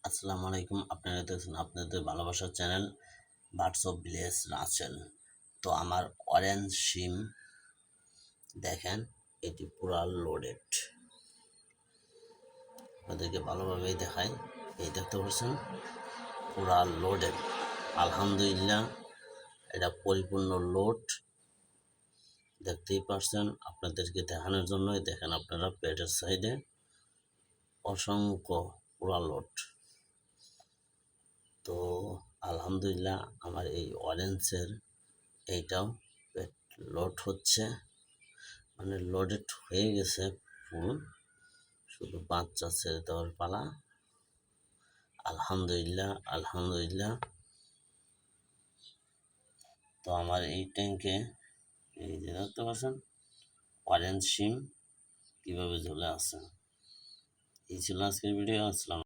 আসসালামু আলাইকুম। আপনারা দেখছেন আপনাদের ভালোবাসার channel birds of village Rasel. তো আমার অরেঞ্জ সিম দেখেন, এটি পুরা লোডেড। আপনাদেরকে ভালোভাবেই দেখাই। এই দেখতে পাচ্ছেন পুরা লোডেড। আলহামদুলিল্লাহ, এটা পরিপূর্ণ লোড। দেখতেই পাচ্ছেন, আপনাদেরকে দেখানোর জন্যই দেখেন আপনারা পেটের সাইডে অসংখ্য পুরা লোড। তো আলহামদুলিল্লাহ, আমার এই অরেঞ্জের এইটাও পেট লোড হচ্ছে, মানে লোডেড হয়ে গেছে ফুল, শুধু বাচ্চা ছেড়ে দেওয়ার পালা। আলহামদুলিল্লাহ আলহামদুলিল্লাহ। তো আমার এই ট্যাঙ্কে এই যে দেখতে পাচ্ছেন অরেঞ্জ সিম কীভাবে ঝুলে আছে। এই ছিল আজকের ভিডিও। আসসালাম।